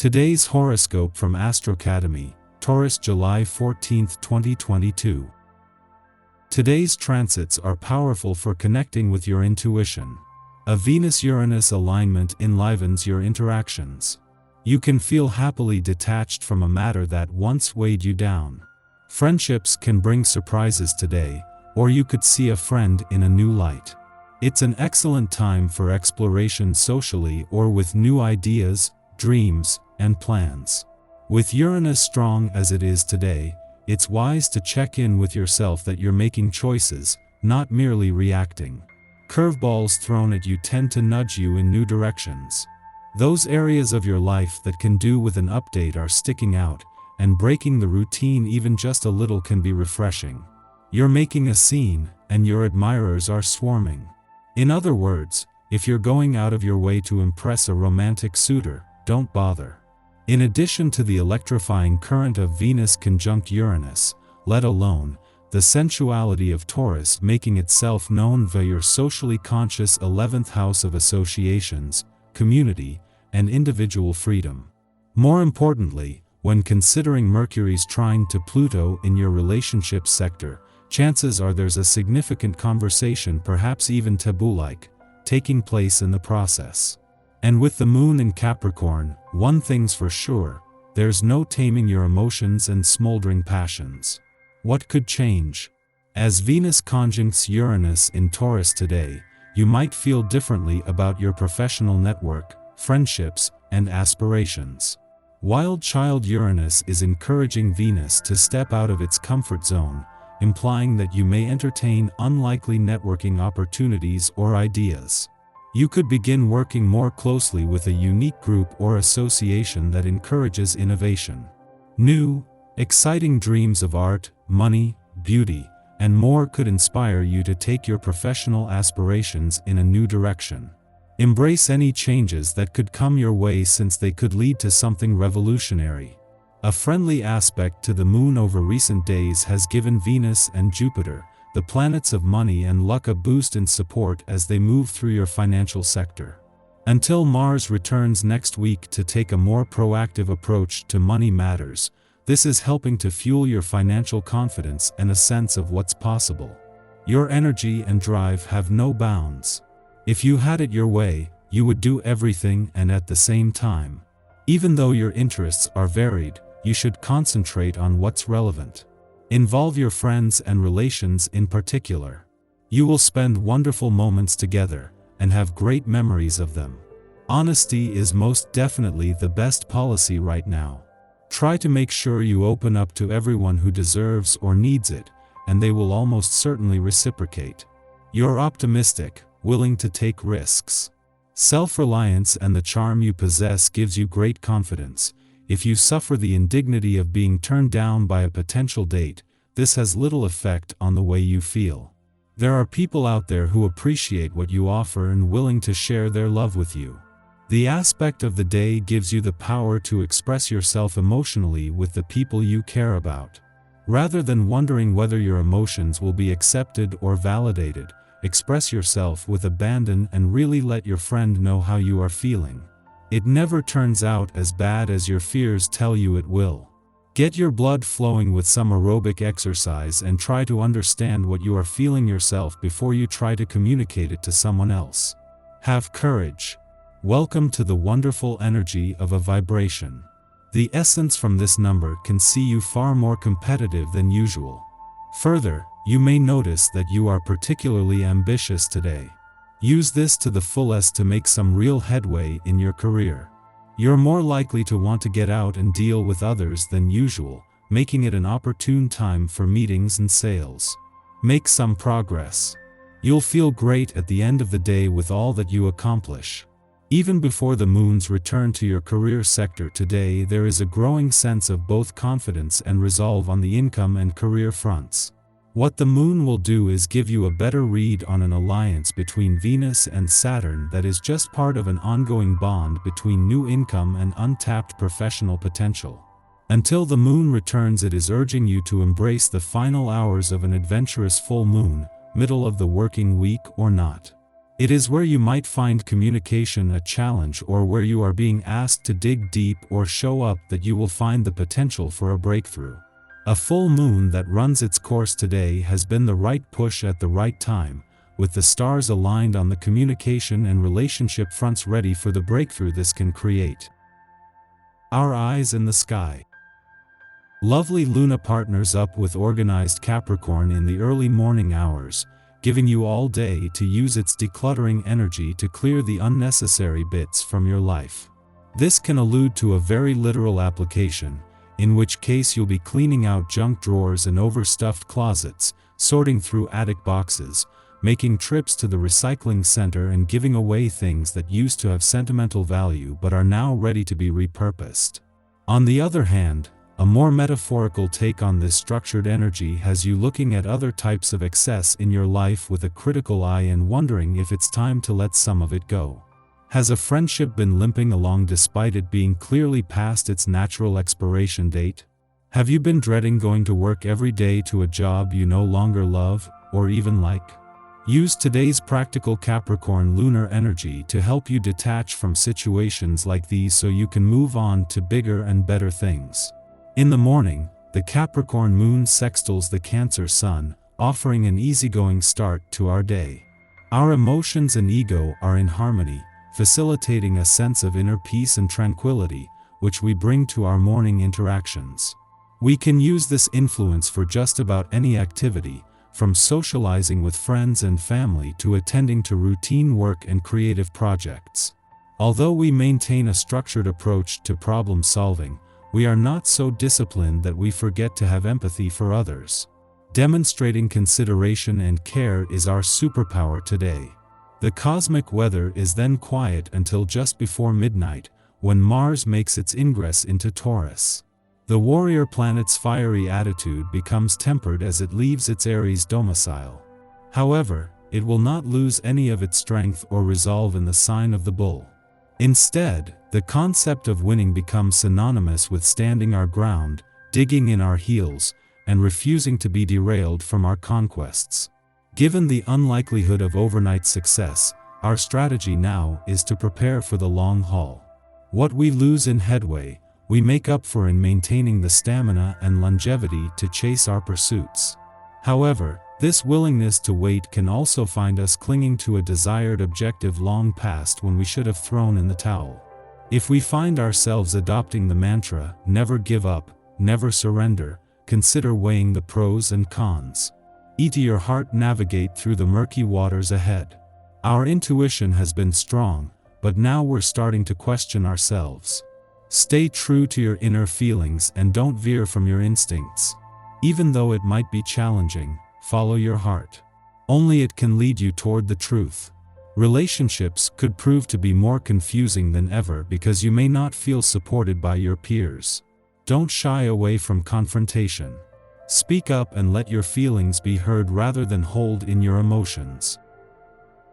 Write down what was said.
Today's horoscope from Astrocademy, Taurus, July 14, 2022. Today's transits are powerful for connecting with your intuition. A Venus-Uranus alignment enlivens your interactions. You can feel happily detached from a matter that once weighed you down. Friendships can bring surprises today, or you could see a friend in a new light. It's an excellent time for exploration socially or with new ideas, dreams, and plans. With Uranus strong as it is today, it's wise to check in with yourself that you're making choices, not merely reacting. Curveballs thrown at you tend to nudge you in new directions. Those areas of your life that can do with an update are sticking out, and breaking the routine even just a little can be refreshing. You're making a scene, and your admirers are swarming. In other words, if you're going out of your way to impress a romantic suitor, don't bother. In addition to the electrifying current of Venus conjunct Uranus, let alone the sensuality of Taurus making itself known via your socially conscious 11th house of associations, community, and individual freedom. More importantly, when considering Mercury's trine to Pluto in your relationship sector, chances are there's a significant conversation, perhaps even taboo-like, taking place in the process. And with the moon in Capricorn, one thing's for sure, there's no taming your emotions and smoldering passions. What could change? As Venus conjuncts Uranus in Taurus today, you might feel differently about your professional network, friendships, and aspirations. Wild child Uranus is encouraging Venus to step out of its comfort zone, implying that you may entertain unlikely networking opportunities or ideas. You could begin working more closely with a unique group or association that encourages innovation. New, exciting dreams of art, money, beauty, and more could inspire you to take your professional aspirations in a new direction. Embrace any changes that could come your way, since they could lead to something revolutionary. A friendly aspect to the moon over recent days has given Venus and Jupiter, the planets of money and luck, a boost in support as they move through your financial sector. Until Mars returns next week to take a more proactive approach to money matters, this is helping to fuel your financial confidence and a sense of what's possible. Your energy and drive have no bounds. If you had it your way, you would do everything and at the same time. Even though your interests are varied, you should concentrate on what's relevant. Involve your friends and relations in particular. You will spend wonderful moments together, and have great memories of them. Honesty is most definitely the best policy right now. Try to make sure you open up to everyone who deserves or needs it, and they will almost certainly reciprocate. You're optimistic, willing to take risks. Self-reliance and the charm you possess gives you great confidence. If you suffer the indignity of being turned down by a potential date, this has little effect on the way you feel. There are people out there who appreciate what you offer and willing to share their love with you. The aspect of the day gives you the power to express yourself emotionally with the people you care about. Rather than wondering whether your emotions will be accepted or validated, express yourself with abandon and really let your friend know how you are feeling. It never turns out as bad as your fears tell you it will. Get your blood flowing with some aerobic exercise and try to understand what you are feeling yourself before you try to communicate it to someone else. Have courage. Welcome to the wonderful energy of a vibration. The essence from this number can see you far more competitive than usual. Further, you may notice that you are particularly ambitious today. Use this to the fullest to make some real headway in your career. You're more likely to want to get out and deal with others than usual, making it an opportune time for meetings and sales. Make some progress. You'll feel great at the end of the day with all that you accomplish. Even before the moon's return to your career sector today, there is a growing sense of both confidence and resolve on the income and career fronts. What the moon will do is give you a better read on an alliance between Venus and Saturn that is just part of an ongoing bond between new income and untapped professional potential. Until the moon returns, it is urging you to embrace the final hours of an adventurous full moon, middle of the working week or not. It is where you might find communication a challenge, or where you are being asked to dig deep or show up, that you will find the potential for a breakthrough. A full moon that runs its course today has been the right push at the right time, with the stars aligned on the communication and relationship fronts, ready for the breakthrough this can create. Our eyes in the sky. Lovely Luna partners up with organized Capricorn in the early morning hours, giving you all day to use its decluttering energy to clear the unnecessary bits from your life. This can allude to a very literal application, in which case you'll be cleaning out junk drawers and overstuffed closets, sorting through attic boxes, making trips to the recycling center, and giving away things that used to have sentimental value but are now ready to be repurposed. On the other hand, a more metaphorical take on this structured energy has you looking at other types of excess in your life with a critical eye and wondering if it's time to let some of it go. Has a friendship been limping along despite it being clearly past its natural expiration date? Have you been dreading going to work every day to a job you no longer love, or even like? Use today's practical Capricorn lunar energy to help you detach from situations like these so you can move on to bigger and better things. In the morning, the Capricorn moon sextiles the Cancer sun, offering an easygoing start to our day. Our emotions and ego are in harmony, facilitating a sense of inner peace and tranquility, which we bring to our morning interactions. We can use this influence for just about any activity, from socializing with friends and family to attending to routine work and creative projects. Although we maintain a structured approach to problem solving, we are not so disciplined that we forget to have empathy for others. Demonstrating consideration and care is our superpower today. The cosmic weather is then quiet until just before midnight, when Mars makes its ingress into Taurus. The warrior planet's fiery attitude becomes tempered as it leaves its Aries domicile. However, it will not lose any of its strength or resolve in the sign of the bull. Instead, the concept of winning becomes synonymous with standing our ground, digging in our heels, and refusing to be derailed from our conquests. Given the unlikelihood of overnight success, our strategy now is to prepare for the long haul. What we lose in headway, we make up for in maintaining the stamina and longevity to chase our pursuits. However, this willingness to wait can also find us clinging to a desired objective long past when we should have thrown in the towel. If we find ourselves adopting the mantra, "Never give up, never surrender," consider weighing the pros and cons. Let your heart navigate through the murky waters ahead. Our intuition has been strong, but now we're starting to question ourselves. Stay true to your inner feelings and don't veer from your instincts. Even though it might be challenging, follow your heart. Only it can lead you toward the truth. Relationships could prove to be more confusing than ever because you may not feel supported by your peers. Don't shy away from confrontation. Speak up and let your feelings be heard rather than hold in your emotions.